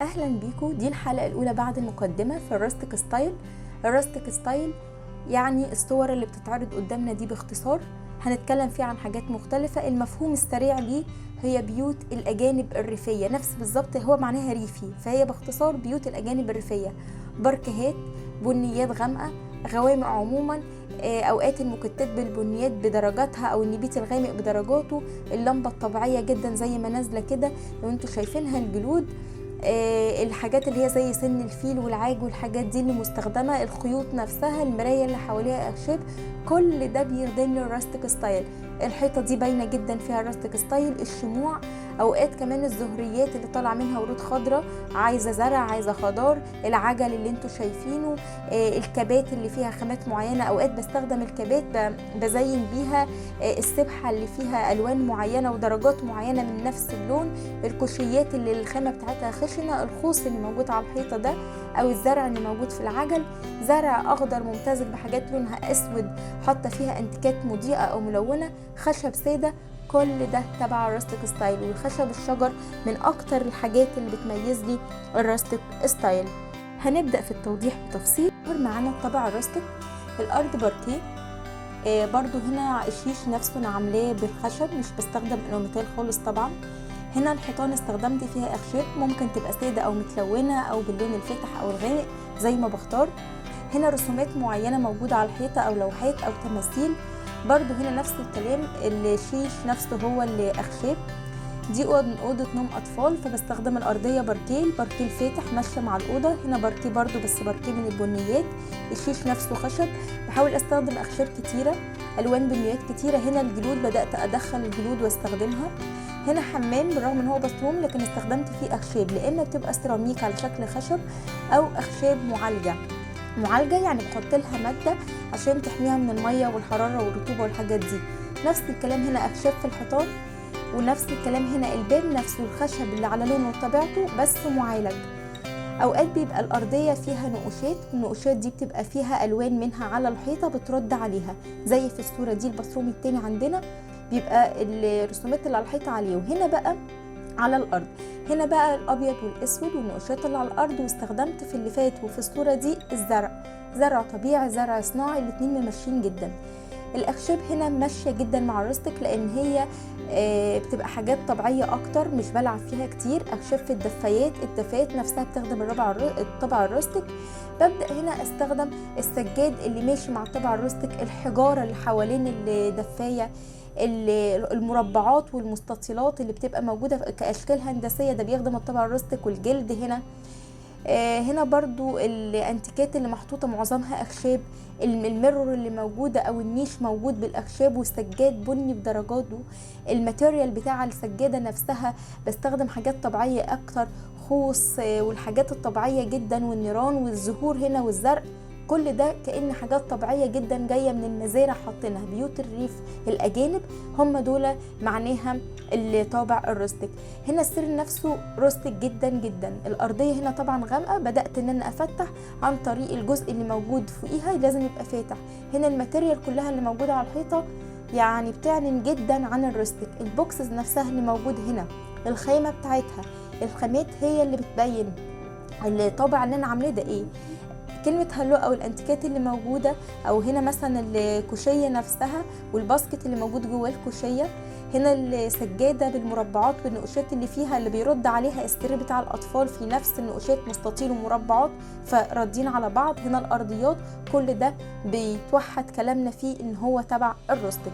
اهلا بيكم. دي الحلقه الاولى بعد المقدمه في الراستيك ستايل. الراستيك ستايل يعني الصور اللي بتتعرض قدامنا دي باختصار هنتكلم فيها عن حاجات مختلفه. المفهوم السريع ليه هي بيوت الاجانب الريفيه، نفس بالظبط هو معناها ريفي، فهي باختصار بيوت الاجانب الريفيه. باركهات، بنيات غامقه، غوامق عموما، اوقات المكتات بالبنيات بدرجاتها او النبيت الغامق بدرجاته، اللمبه الطبيعيه جدا زي ما نازله كده لو انتوا شايفينها، الجلود، الحاجات اللي هي زي سن الفيل والعاج والحاجات دي اللي مستخدمه، الخيوط نفسها، المرايه اللي حواليها اخشاب، كل ده بيخدم الراستيك ستايل. الحيطه دي باينه جدا فيها الراستيك ستايل. الشموع، اوقات كمان الزهريات اللي طالع منها ورود خضراء عايزه زرع عايزه خضار، العجل اللي انتوا شايفينه، الكبات اللي فيها خامات معينه، اوقات بستخدم الكبات بزين بيها السبحه اللي فيها الوان معينه ودرجات معينه من نفس اللون، الكوشيات اللي الخامه بتاعتها خشنه، الخوص اللي موجود على الحيطه ده او الزرع اللي موجود في العجل، زرع اخضر ممتزج بحاجات لونها اسود حاطه فيها انتيكات مضيئه او ملونه، خشب ساده، كل ده تبع الراستيك ستايل. والخشب الشجر من اكتر الحاجات اللي بتميز لي الراستيك ستايل. هنبدا في التوضيح بتفصيل. معانا الطابع الراستيك. الارض باركيه، برضو هنا الشيش نفسه انا عاملاه بالخشب، مش بستخدم الوميتال خالص طبعا. هنا الحيطان استخدمت فيها اخشاب، ممكن تبقى ساده او متلونه او باللون الفاتح او الغامق زي ما بختار. هنا رسومات معينه موجوده على الحيطه او لوحات او تماثيل، برضو هنا نفس الكلام، الشيش نفسه هو اللي اخشاب. دي اوضه نوم اطفال، فبستخدم الارضيه باركيه، الباركيه الفاتح ماشيه مع الاوضه. هنا باركيه برضو بس باركيه من البنيات. الشيش نفسه خشب، بحاول استخدم اخشاب كتيره، الوان بنيات كتيره. هنا الجلود بدات ادخل الجلود واستخدمها. هنا حمام بالرغم ان هو بثروم لكن استخدمت فيه اخشاب، لا اما بتبقى سيراميك على شكل خشب او اخشاب معالجه يعني بحط لها ماده عشان تحميها من الميه والحراره والرطوبه والحاجات دي. نفس الكلام هنا اخشاب في الحيطان، ونفس الكلام هنا الباب نفسه الخشب اللي على لونه وطبيعته بس معالج. اوقات بيبقى الارضيه فيها نقوشات، النقوشات دي بتبقى فيها الوان منها على الحيطه بترد عليها، زي في الصوره دي البثروم التاني عندنا بيبقى الرسومات اللي على الحيطه عليه. وهنا بقى على الارض، هنا بقى الابيض والاسود والنقوشات اللي على الارض. واستخدمت في اللي فات وفي الصوره دي الزرع، زرع طبيعي زرع صناعي، الاتنين ممشين جدا. الاخشاب هنا ماشيه جدا مع الراستيك لان هي بتبقى حاجات طبيعيه اكتر، مش بلعب فيها كتير. اخشاب في الدفايات نفسها بتخدم الطابع الراستيك. ببدا هنا استخدم السجاد اللي ماشي مع الطابع الراستيك، الحجاره اللي حوالين الدفايه، المربعات والمستطيلات اللي بتبقى موجوده كاشكال هندسيه، ده بيخدم الطابع الراستيك. والجلد هنا برضو الانتيكات اللي محطوطه معظمها اخشاب، الميرور اللي موجوده او النيش موجود بالاخشاب، والسجاد بني بدرجاته. الماتيريال بتاع السجاده نفسها بستخدم حاجات طبيعيه اكتر، خوص والحاجات الطبيعيه جدا، والنيران والزهور هنا والزرق، كل ده كأن حاجات طبيعية جدا جاية من المزارع حاطينها. بيوت الريف الأجانب هم دول معناها الطابع الروستيك. هنا السر نفسه روستيك جدا جدا. الأرضية هنا طبعا غامقة، بدأت ان انا افتح عن طريق الجزء اللي موجود فوقيها لازم يبقى فاتح. هنا الماتيريال كلها اللي موجودة على الحيطة يعني بتعلن جدا عن الروستيك. البوكسز نفسها اللي موجود هنا، الخيمة بتاعتها، الخامات هي اللي بتبين الطابع اللي انا عاملاه ده ايه. كلمة هلو او الانتيكات اللي موجودة، او هنا مثلا الكوشية نفسها والباسكت اللي موجود جوه الكوشية. هنا السجادة بالمربعات والنقوشات اللي فيها اللي بيرد عليها السر بتاع الاطفال في نفس النقوشات، مستطيل ومربعات فردين على بعض. هنا الارضيات، كل ده بيتوحد كلامنا فيه ان هو تبع الروستيك.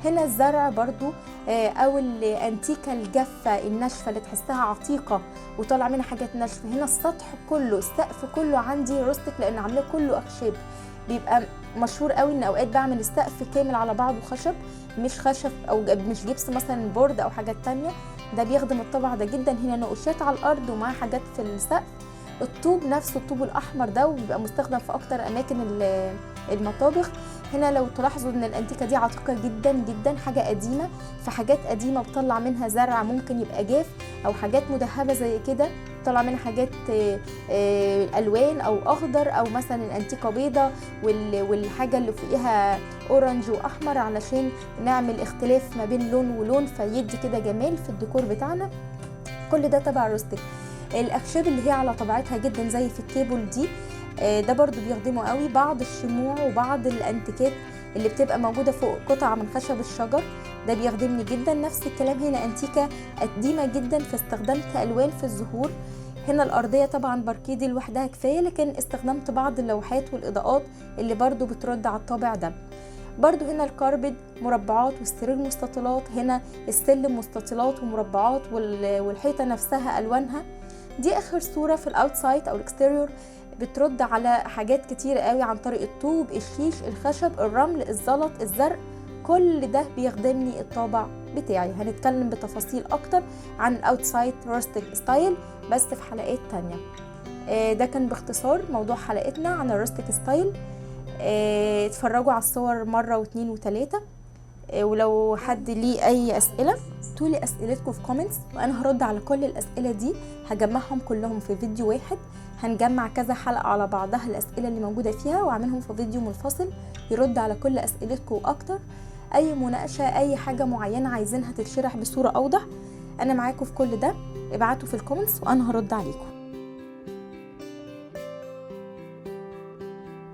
هنا الزرع برضو او الانتيكه الجافه الناشفه اللي تحسها عتيقه وطالع منها حاجات ناشفه. هنا السطح كله، السقف كله عندي روستيك لان عاملاه كله اخشاب. بيبقى مشهور قوي ان اوقات بعمل السقف كامل على بعضه خشب، مش خشب او مش جبس مثلا بورد او حاجات تانية، ده بيخدم الطابع ده جدا. هنا نقوشات على الارض ومعاه حاجات في السقف. الطوب نفسه الطوب الاحمر ده وبيبقى مستخدم في اكتر اماكن المطابخ. هنا لو تلاحظوا ان الانتيكه دي عتيقه جدا جدا، حاجه قديمه، فحاجات قديمه بطلع منها زرع ممكن يبقى جاف، او حاجات مدهبه زي كده طلع منها حاجات الوان او اخضر، او مثلا الانتيكه بيضه والحاجه اللي فوقيها اورنج واحمر علشان نعمل اختلاف ما بين لون ولون فيدي كده جمال في الديكور بتاعنا. كل ده تبع روستيك. الاخشاب اللي هي على طبيعتها جدا زي في التيبل دي، ده برضو بيخدموا قوي. بعض الشموع وبعض الانتيكات اللي بتبقى موجودة فوق قطعة من خشب الشجر، ده بيخدمني جدا. نفس الكلام هنا انتيكة قديمة جدا فاستخدمت الوان في الزهور. هنا الارضية طبعا باركيدي لوحدها كفاية، لكن استخدمت بعض اللوحات والاضاءات اللي برضو بترد على الطابع ده. برضو هنا الكاربت مربعات والسرير مستطيلات، هنا السلم مستطيلات ومربعات والحيطة نفسها الوانها. دي اخر صورة في الاوتسايد او الاكستيريور، بترد على حاجات كتير قوي عن طريق الطوب، الشيش، الخشب، الرمل، الزلط، الزرق، كل ده بيخدمني الطابع بتاعي. هنتكلم بتفاصيل اكتر عن الاوتسايد روستيك ستايل بس في حلقات تانية. ده كان باختصار موضوع حلقتنا عن الروستيك ستايل. اتفرجوا على الصور مرة واثنين وثلاثة، ولو حد ليه اي اسئلة تقولي اسئلتكم في كومنتس وانا هرد على كل الاسئلة دي، هجمعهم كلهم في فيديو واحد. هنجمع كذا حلقة على بعضها الاسئلة اللي موجودة فيها واعملهم في فيديو منفصل يرد على كل اسئلتكم واكتر. اي مناقشة، اي حاجة معينة عايزينها تتشرح بصورة اوضح، انا معاكم في كل ده. ابعتوا في الكومنتس وانا هرد عليكم.